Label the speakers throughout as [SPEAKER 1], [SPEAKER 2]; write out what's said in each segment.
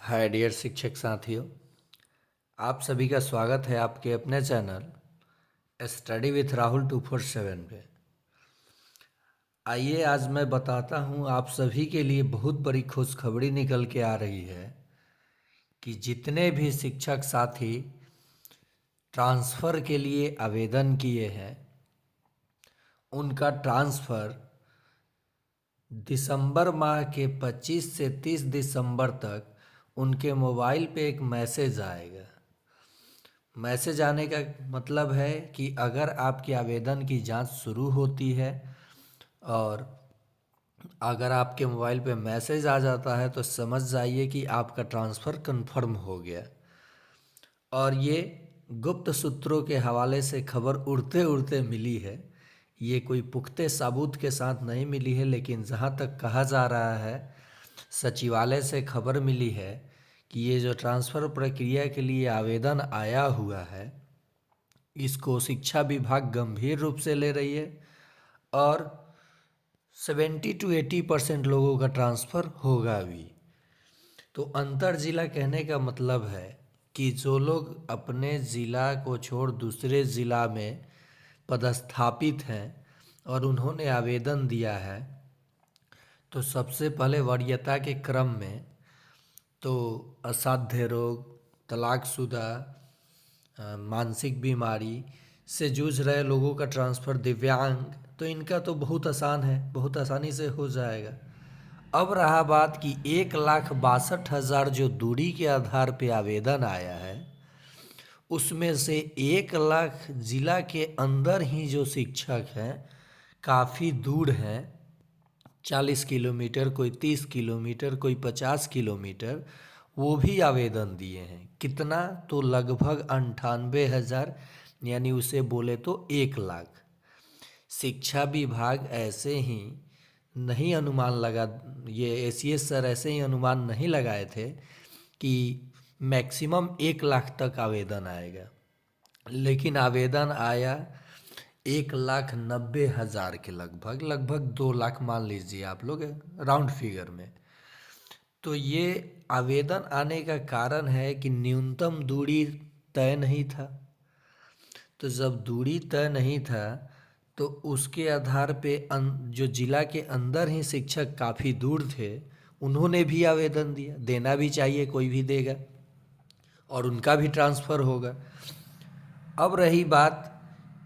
[SPEAKER 1] Hi dear शिक्षक साथियों, आप सभी का स्वागत है आपके अपने चैनल स्टडी विथ राहुल 247 पे। आइए आज मैं बताता हूँ आप सभी के लिए बहुत बड़ी खुशखबरी निकल के आ रही है कि जितने भी शिक्षक साथी ट्रांसफ़र के लिए आवेदन किए हैं उनका ट्रांसफ़र दिसंबर माह के 25 से 30 दिसंबर तक उनके मोबाइल पे एक मैसेज आएगा। मैसेज आने का मतलब है कि अगर आपके आवेदन की जांच शुरू होती है और अगर आपके मोबाइल पे मैसेज आ जाता है तो समझ जाइए कि आपका ट्रांसफ़र कंफर्म हो गया। और ये गुप्त सूत्रों के हवाले से खबर उड़ते उड़ते मिली है। ये कोई पुख्ते सबूत के साथ नहीं मिली है, लेकिन जहाँ तक कहा जा रहा है, सचिवालय से खबर मिली है कि ये जो ट्रांसफ़र प्रक्रिया के लिए आवेदन आया हुआ है इसको शिक्षा विभाग गंभीर रूप से ले रही है और 70 to 80% लोगों का ट्रांसफ़र होगा भी। तो अंतर ज़िला कहने का मतलब है कि जो लोग अपने ज़िला को छोड़ दूसरे ज़िला में पदस्थापित हैं और उन्होंने आवेदन दिया है, तो सबसे पहले वरीयता के क्रम में तो असाध्य रोग, तलाकशुदा, मानसिक बीमारी से जूझ रहे लोगों का ट्रांसफ़र, दिव्यांग, तो इनका तो बहुत आसान है, बहुत आसानी से हो जाएगा। अब रहा बात कि 1,62,000 जो दूरी के आधार पे आवेदन आया है उसमें से 1 लाख जिला के अंदर ही जो शिक्षक हैं काफ़ी दूर हैं, 40 किलोमीटर, कोई 30 किलोमीटर, कोई 50 किलोमीटर, वो भी आवेदन दिए हैं। कितना? तो लगभग 98,000, यानी उसे बोले तो 1 लाख। शिक्षा विभाग ऐसे ही नहीं अनुमान लगा, ये एसीएस सर ऐसे ही अनुमान नहीं लगाए थे कि मैक्सिमम 1 लाख तक आवेदन आएगा, लेकिन आवेदन आया 1,90,000 के लगभग, लगभग 2 लाख मान लीजिए आप लोग राउंड फिगर में। तो ये आवेदन आने का कारण है कि न्यूनतम दूरी तय नहीं था। तो जब दूरी तय नहीं था तो उसके आधार पे जो जिला के अंदर ही शिक्षक काफ़ी दूर थे उन्होंने भी आवेदन दिया, देना भी चाहिए, कोई भी देगा और उनका भी ट्रांसफ़र होगा। अब रही बात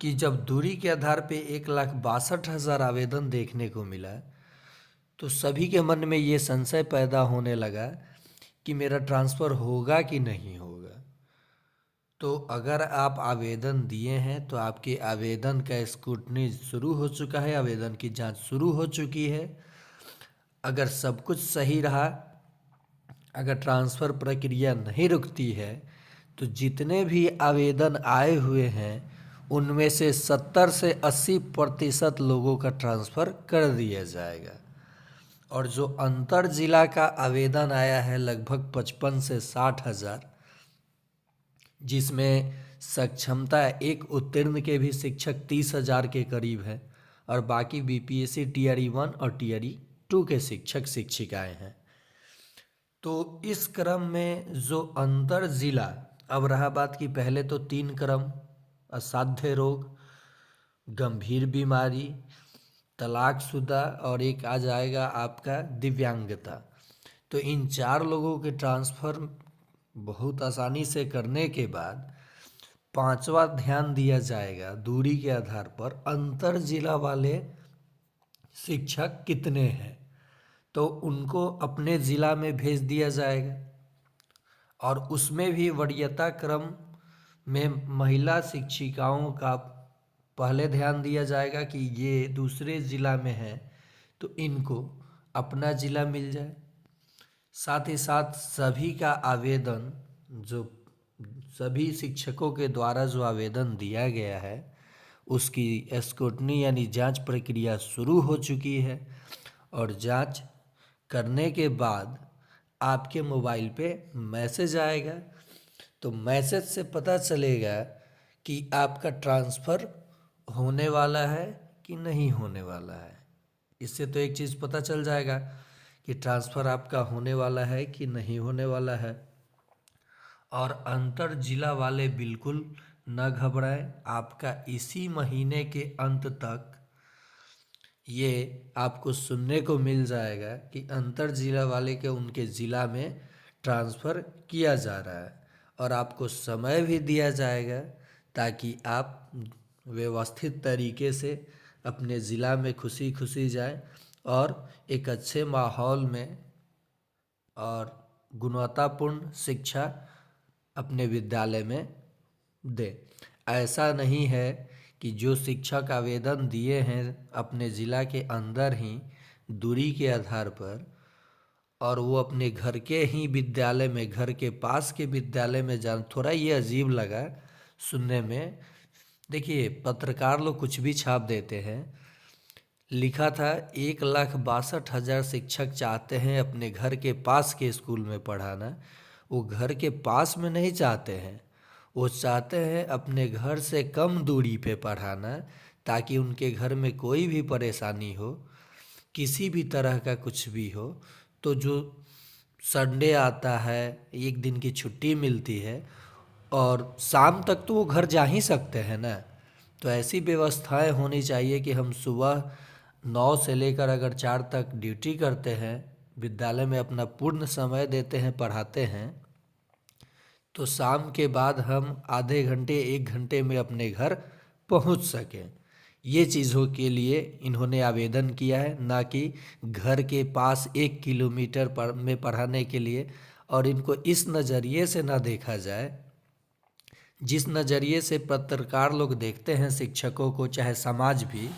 [SPEAKER 1] कि जब दूरी के आधार पे 1,62,000 आवेदन देखने को मिला तो सभी के मन में ये संशय पैदा होने लगा कि मेरा ट्रांसफ़र होगा कि नहीं होगा। तो अगर आप आवेदन दिए हैं तो आपके आवेदन का स्क्रूटनी शुरू हो चुका है, आवेदन की जांच शुरू हो चुकी है। अगर सब कुछ सही रहा, अगर ट्रांसफ़र प्रक्रिया नहीं रुकती है, तो जितने भी आवेदन आए हुए हैं उनमें से 70 से 80% लोगों का ट्रांसफ़र कर दिया जाएगा। और जो अंतर जिला का आवेदन आया है लगभग 55 से 60,000, जिसमें सक्षमता एक उत्तीर्ण के भी शिक्षक 30,000 के करीब हैं और बाकी बीपीएससी टीआरई 1 और टीआरई 2 के शिक्षक शिक्षिकाएं हैं। तो इस क्रम में जो अंतर जिला, अब रहा बात कि पहले तो 3 क्रम, असाध्य रोग, गंभीर बीमारी, तलाकशुदा और एक आ जाएगा आपका दिव्यांगता। तो इन 4 लोगों के ट्रांसफ़र बहुत आसानी से करने के बाद 5वां ध्यान दिया जाएगा दूरी के आधार पर अंतर जिला वाले शिक्षक कितने हैं, तो उनको अपने ज़िला में भेज दिया जाएगा। और उसमें भी वरीयता क्रम में महिला शिक्षिकाओं का पहले ध्यान दिया जाएगा कि ये दूसरे ज़िला में है तो इनको अपना ज़िला मिल जाए। साथ ही साथ सभी का आवेदन, जो सभी शिक्षकों के द्वारा जो आवेदन दिया गया है उसकी स्क्रूटनी यानी जांच प्रक्रिया शुरू हो चुकी है और जांच करने के बाद आपके मोबाइल पे मैसेज आएगा। तो मैसेज से पता चलेगा कि आपका ट्रांसफ़र होने वाला है कि नहीं होने वाला है। इससे तो एक चीज़ पता चल जाएगा कि ट्रांसफ़र आपका होने वाला है कि नहीं होने वाला है। और अंतर जिला वाले बिल्कुल न घबराएं, आपका इसी महीने के अंत तक ये आपको सुनने को मिल जाएगा कि अंतर जिला वाले के उनके ज़िला में ट्रांसफ़र किया जा रहा है, और आपको समय भी दिया जाएगा ताकि आप व्यवस्थित तरीके से अपने ज़िला में खुशी खुशी जाएं और एक अच्छे माहौल में और गुणवत्तापूर्ण शिक्षा अपने विद्यालय में दें। ऐसा नहीं है कि जो शिक्षक आवेदन दिए हैं अपने ज़िला के अंदर ही दूरी के आधार पर, और वो अपने घर के ही विद्यालय में, घर के पास के विद्यालय में जान, थोड़ा ये अजीब लगा सुनने में। देखिए, पत्रकार लोग कुछ भी छाप देते हैं। लिखा था 1,62,000 शिक्षक चाहते हैं अपने घर के पास के स्कूल में पढ़ाना। वो घर के पास में नहीं चाहते हैं, वो चाहते हैं अपने घर से कम दूरी पे पढ़ाना, ताकि उनके घर में कोई भी परेशानी हो, किसी भी तरह का कुछ भी हो, तो जो संडे आता है, एक दिन की छुट्टी मिलती है, और शाम तक तो वो घर जा ही सकते हैं ना। तो ऐसी व्यवस्थाएं होनी चाहिए कि हम सुबह 9 से लेकर अगर 4 तक ड्यूटी करते हैं, विद्यालय में अपना पूर्ण समय देते हैं, पढ़ाते हैं, तो शाम के बाद हम आधे घंटे 1 घंटे में अपने घर पहुंच सकें। ये चीज़ों के लिए इन्होंने आवेदन किया है, ना कि घर के पास 1 किलोमीटर में पढ़ाने के लिए। और इनको इस नज़रिए से ना देखा जाए जिस नज़रिए से पत्रकार लोग देखते हैं शिक्षकों को, चाहे समाज भी,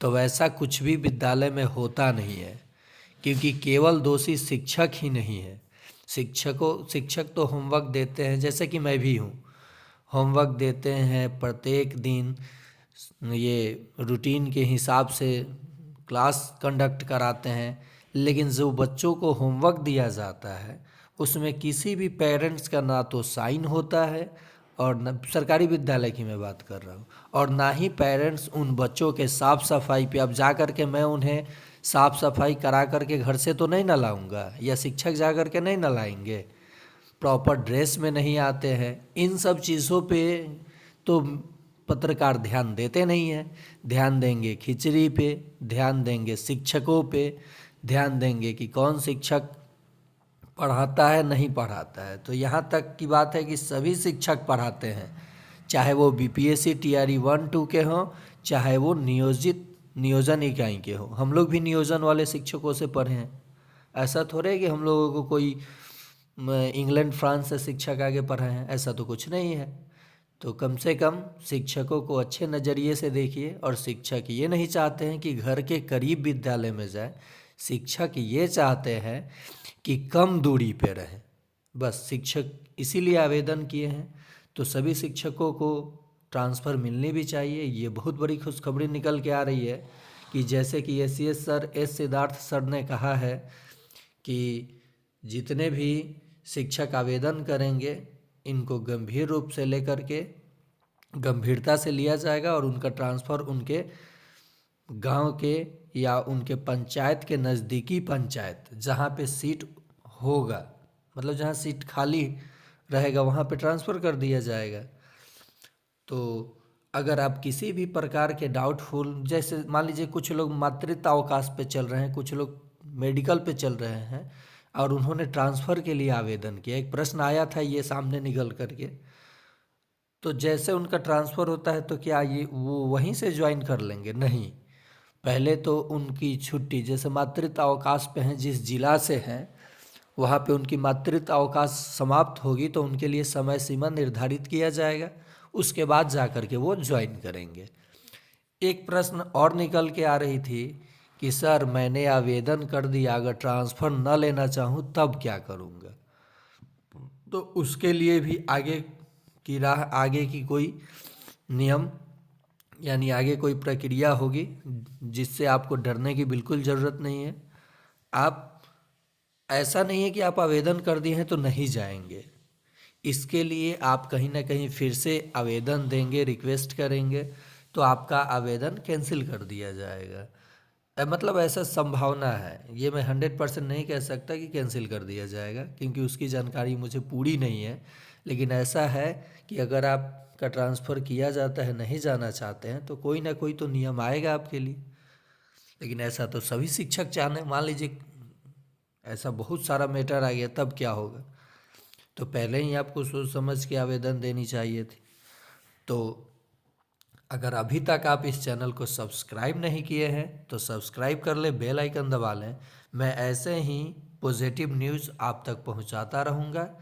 [SPEAKER 1] तो वैसा कुछ भी विद्यालय में होता नहीं है। क्योंकि केवल दोषी शिक्षक ही नहीं है। शिक्षक तो होमवर्क देते हैं, जैसे कि मैं भी हूँ, होमवर्क देते हैं प्रत्येक दिन, ये रूटीन के हिसाब से क्लास कंडक्ट कराते हैं। लेकिन जो बच्चों को होमवर्क दिया जाता है उसमें किसी भी पेरेंट्स का ना तो साइन होता है, और न सरकारी विद्यालय की मैं बात कर रहा हूँ, और ना ही पेरेंट्स उन बच्चों के साफ़ सफाई पे, अब जा कर के मैं उन्हें साफ़ सफाई करा करके घर से तो नहीं ना लाऊंगा, या शिक्षक जा कर के नहीं ना लाएंगे, प्रॉपर ड्रेस में नहीं आते हैं। इन सब चीज़ों पे तो पत्रकार ध्यान देते नहीं हैं। ध्यान देंगे खिचड़ी पे, ध्यान देंगे शिक्षकों पे, ध्यान देंगे कि कौन शिक्षक पढ़ाता है नहीं पढ़ाता है। तो यहाँ तक की बात है कि सभी शिक्षक पढ़ाते हैं, चाहे वो बीपीएससी टीआरई 1-2 के हों, चाहे वो नियोजन इकाई के हों। हम लोग भी नियोजन वाले शिक्षकों से पढ़े हैं। ऐसा थोड़े है कि हम लोगों को कोई इंग्लैंड फ्रांस से शिक्षक आगे पढ़े हैं, ऐसा तो कुछ नहीं है। तो कम से कम शिक्षकों को अच्छे नज़रिए से देखिए। और शिक्षक ये नहीं चाहते हैं कि घर के करीब विद्यालय में जाए, शिक्षक ये चाहते हैं कि कम दूरी पे रहें। बस शिक्षक इसीलिए आवेदन किए हैं। तो सभी शिक्षकों को ट्रांसफ़र मिलनी भी चाहिए। ये बहुत बड़ी खुशखबरी निकल के आ रही है कि जैसे कि एस सिद्धार्थ सर ने कहा है कि जितने भी शिक्षक आवेदन करेंगे इनको गंभीर रूप से लेकर के गंभीरता से लिया जाएगा, और उनका ट्रांसफ़र उनके गांव के या उनके पंचायत के नज़दीकी पंचायत जहाँ पे सीट होगा, मतलब जहाँ सीट खाली रहेगा वहाँ पे ट्रांसफ़र कर दिया जाएगा। तो अगर आप किसी भी प्रकार के डाउटफुल, जैसे मान लीजिए कुछ लोग मातृत्व अवकाश पे चल रहे हैं, कुछ लोग मेडिकल पे चल रहे हैं, और उन्होंने ट्रांसफ़र के लिए आवेदन किया, एक प्रश्न आया था ये सामने निकल करके, तो जैसे उनका ट्रांसफ़र होता है तो क्या ये वो वहीं से ज्वाइन कर लेंगे? नहीं, पहले तो उनकी छुट्टी, जैसे मातृत्व अवकाश पे हैं, जिस जिला से हैं वहाँ पे उनकी मातृत्व अवकाश समाप्त होगी तो उनके लिए समय सीमा निर्धारित किया जाएगा, उसके बाद जा कर के वो ज्वाइन करेंगे। एक प्रश्न और निकल के आ रही थी कि सर मैंने आवेदन कर दिया, अगर ट्रांसफ़र न लेना चाहूँ तब क्या करूँगा? तो उसके लिए भी आगे की राह, आगे की कोई नियम, यानी आगे कोई प्रक्रिया होगी, जिससे आपको डरने की बिल्कुल ज़रूरत नहीं है। आप, ऐसा नहीं है कि आप आवेदन कर दिए हैं तो नहीं जाएंगे। इसके लिए आप कहीं ना कहीं फिर से आवेदन देंगे, रिक्वेस्ट करेंगे, तो आपका आवेदन कैंसिल कर दिया जाएगा। मतलब ऐसा संभावना है, ये मैं 100% नहीं कह सकता कि कैंसिल कर दिया जाएगा, क्योंकि उसकी जानकारी मुझे पूरी नहीं है। लेकिन ऐसा है कि अगर आपका ट्रांसफ़र किया जाता है, नहीं जाना चाहते हैं, तो कोई ना कोई तो नियम आएगा आपके लिए। लेकिन ऐसा तो सभी शिक्षक चाहते, मान लीजिए ऐसा बहुत सारा मैटर आ गया, तब क्या होगा? तो पहले ही आपको सोच समझ के आवेदन देनी चाहिए थी। तो अगर अभी तक आप इस चैनल को सब्सक्राइब नहीं किए हैं तो सब्सक्राइब कर लें, बेल आइकन दबा लें। मैं ऐसे ही पॉजिटिव न्यूज़ आप तक पहुंचाता रहूंगा।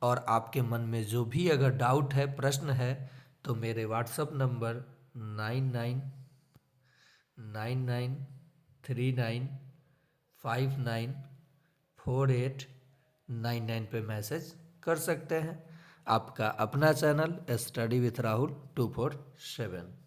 [SPEAKER 1] और आपके मन में जो भी अगर डाउट है, प्रश्न है, तो मेरे व्हाट्सअप नंबर 9999395849 पे मैसेज कर सकते हैं। आपका अपना चैनल स्टडी विथ राहुल 247।